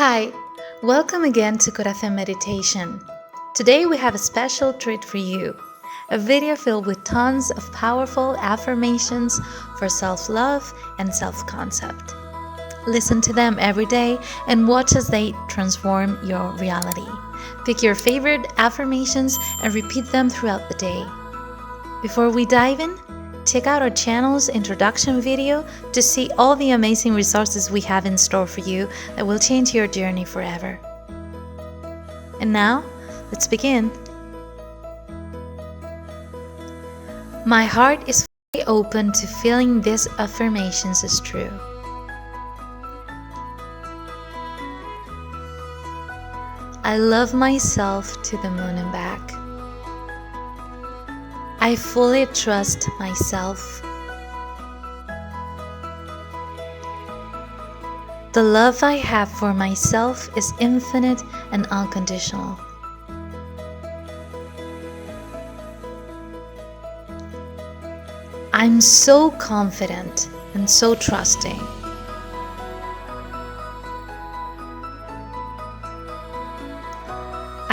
Hi, welcome again to CoraZen Meditation. Today we have a special treat for you, a video filled with tons of powerful affirmations for self-love and self-concept. Listen to them every day and watch as they transform your reality. Pick your favorite affirmations and repeat them throughout the day. Before we dive in, check out our channel's introduction video to see all the amazing resources we have in store for you that will change your journey forever. And now, let's begin. My heart is fully open to feeling these affirmations as true. I love myself to the moon and back. I fully trust myself. The love I have for myself is infinite and unconditional. I'm so confident and so trusting.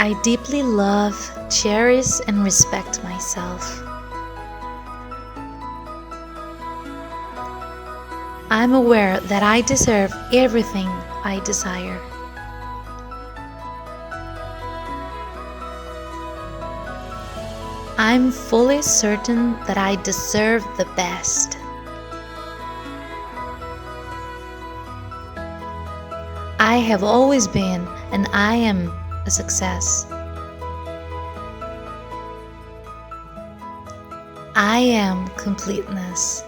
I deeply love, cherish, and respect myself. I'm aware that I deserve everything I desire. I'm fully certain that I deserve the best. I have always been and I am a success. I am completeness.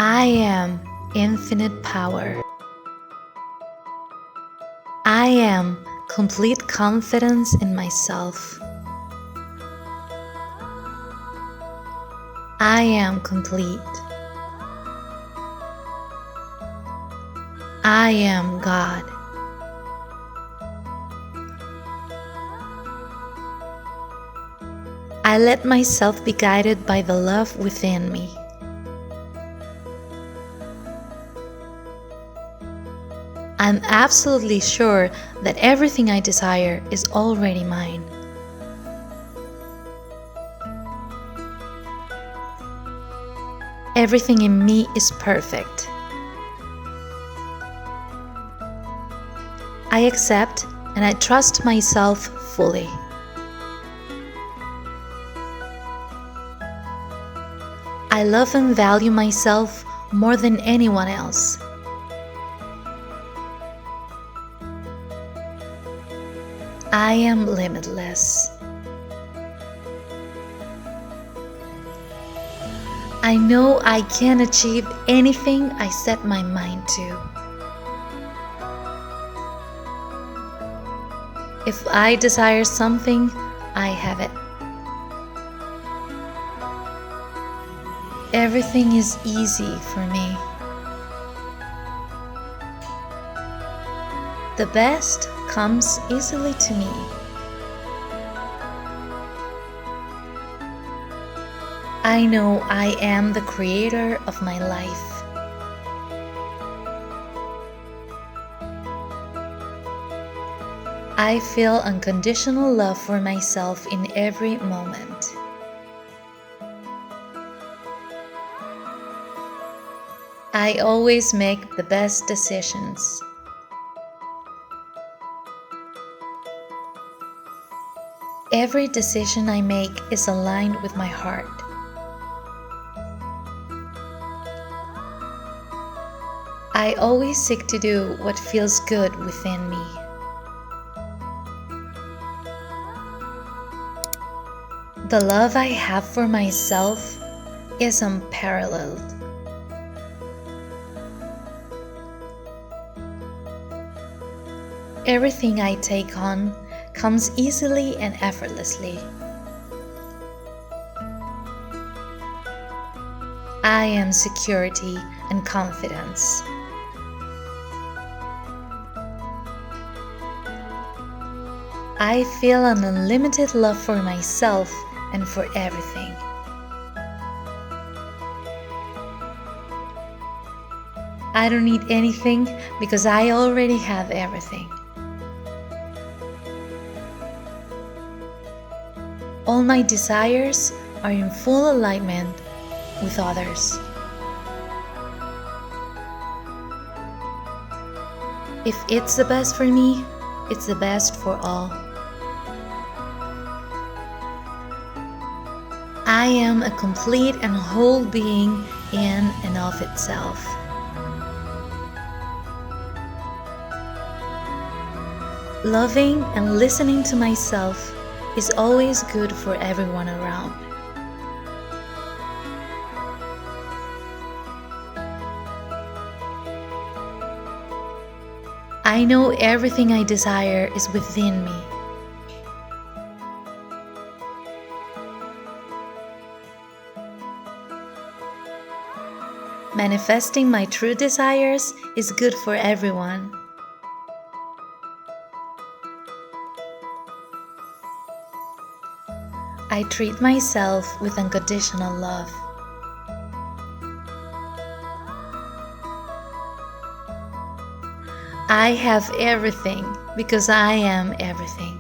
I am infinite power. I am complete confidence in myself. I am complete. I am God. I let myself be guided by the love within me. I'm absolutely sure that everything I desire is already mine. Everything in me is perfect. I accept and I trust myself fully. I love and value myself more than anyone else. I am limitless. I know I can achieve anything I set my mind to. If I desire something, I have it. Everything is easy for me. The best comes easily to me. I know I am the creator of my life. I feel unconditional love for myself in every moment. I always make the best decisions. Every decision I make is aligned with my heart. I always seek to do what feels good within me. The love I have for myself is unparalleled. Everything I take on comes easily and effortlessly. I am security and confidence. I feel an unlimited love for myself and for everything. I don't need anything because I already have everything. All my desires are in full alignment with others. If it's the best for me, it's the best for all. I am a complete and whole being in and of itself. Loving and listening to myself is always good for everyone around. I know everything I desire is within me. Manifesting my true desires is good for everyone. I treat myself with unconditional love. I have everything because I am everything.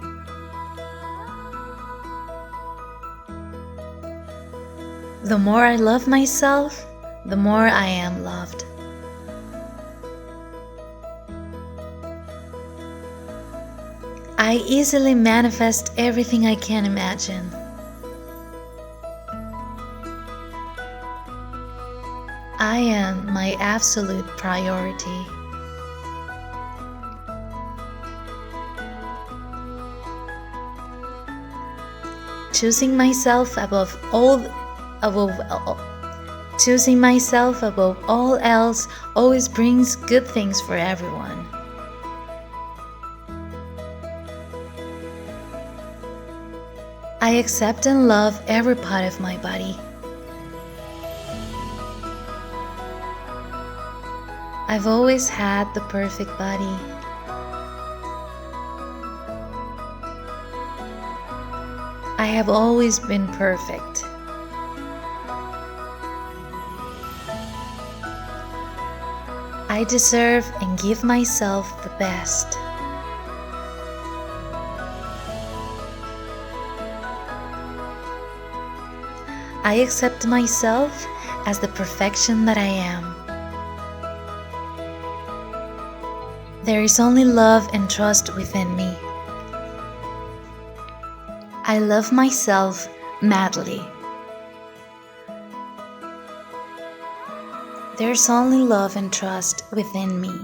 The more I love myself, the more I am loved. I easily manifest everything I can imagine. I am my absolute priority. Choosing myself above all else always brings good things for everyone. I accept and love every part of my body. I've always had the perfect body. I have always been perfect. I deserve and give myself the best. I accept myself as the perfection that I am. There is only love and trust within me. I love myself madly. There's only love and trust within me.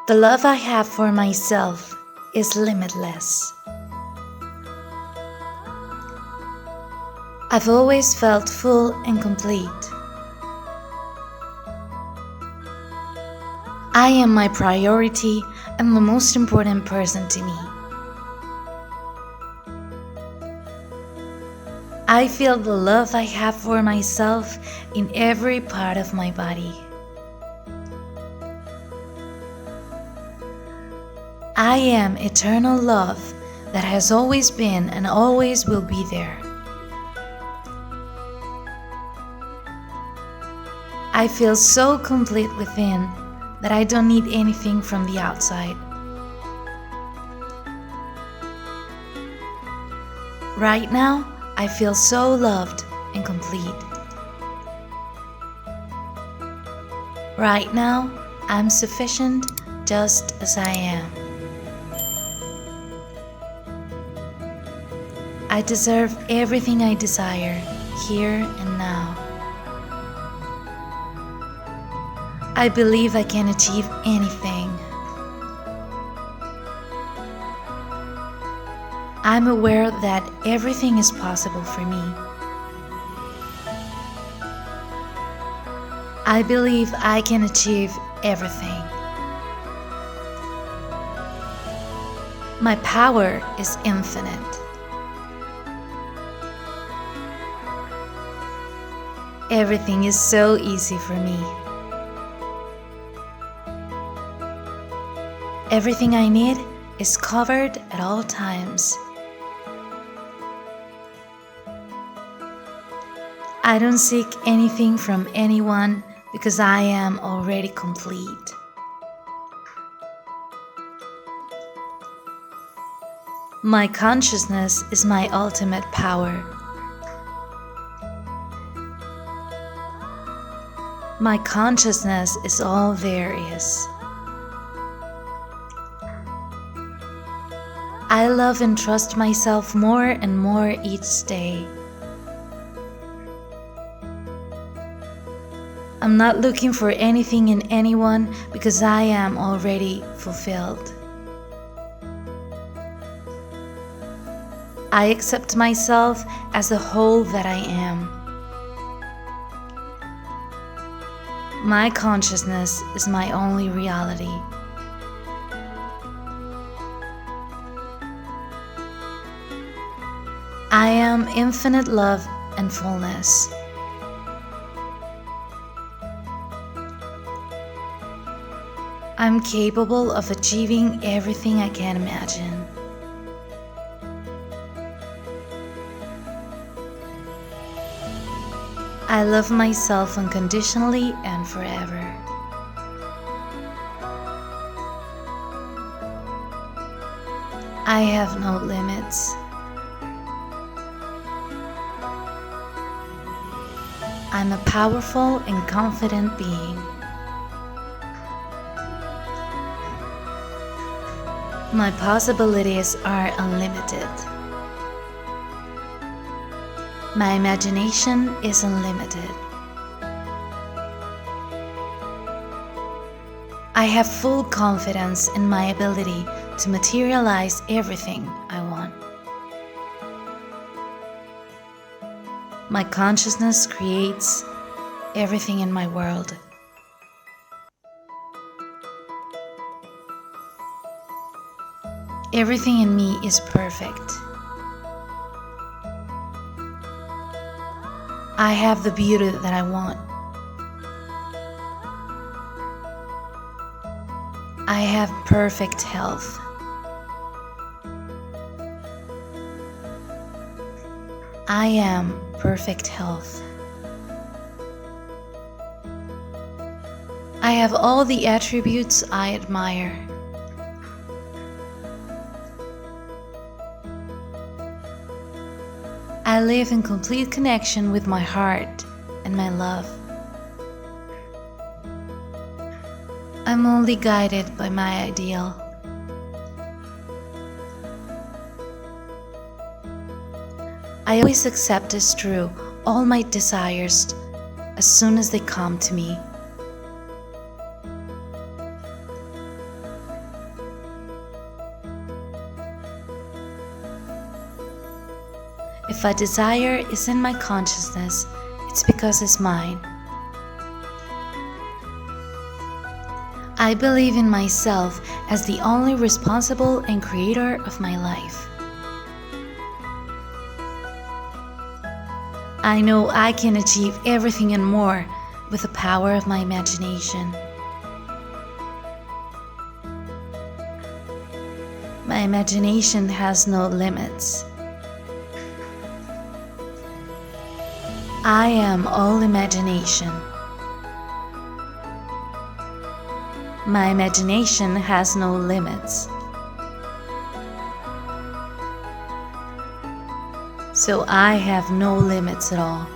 The love I have for myself is limitless. I've always felt full and complete. I am my priority and the most important person to me. I feel the love I have for myself in every part of my body. I am eternal love that has always been and always will be there. I feel so complete within that I don't need anything from the outside. Right now, I feel so loved and complete. Right now, I'm sufficient just as I am. I deserve everything I desire here and now. I believe I can achieve anything. I'm aware that everything is possible for me. I believe I can achieve everything. My power is infinite. Everything is so easy for me. Everything I need is covered at all I don't seek anything from anyone because I am already complete. My consciousness is my ultimate power. My consciousness is all there is. I love and trust myself more and more each day. I'm not looking for anything in anyone because I am already fulfilled. I accept myself as the whole that I am. My consciousness is my only reality. I am infinite love and fullness. I'm capable of achieving everything I can imagine. I love myself unconditionally and forever. I have no limits. I'm a powerful and confident being. My possibilities are unlimited. My imagination is unlimited. I have full confidence in my ability to materialize everything I want. My consciousness creates everything in my world. Everything in me is perfect. I have the beauty that I want. I have perfect health. I am perfect health. I have all the attributes I admire. I live in complete connection with my heart and my love. I'm only guided by my ideal. I always accept as true all my desires as soon as they come to me. If a desire is in my consciousness, it's because it's mine. I believe in myself as the only responsible and creator of my life. I know I can achieve everything and more with the power of my imagination. My imagination has no limits. I am all imagination. My imagination has no limits. So I have no limits at all.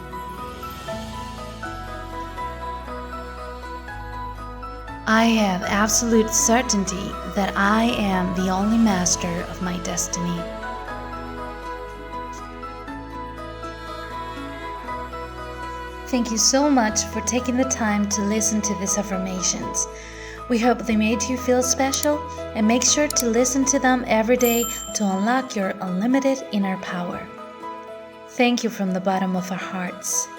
I have absolute certainty that I am the only master of my destiny. Thank you so much for taking the time to listen to these affirmations. We hope they made you feel special, and make sure to listen to them every day to unlock your unlimited inner power. Thank you from the bottom of our hearts.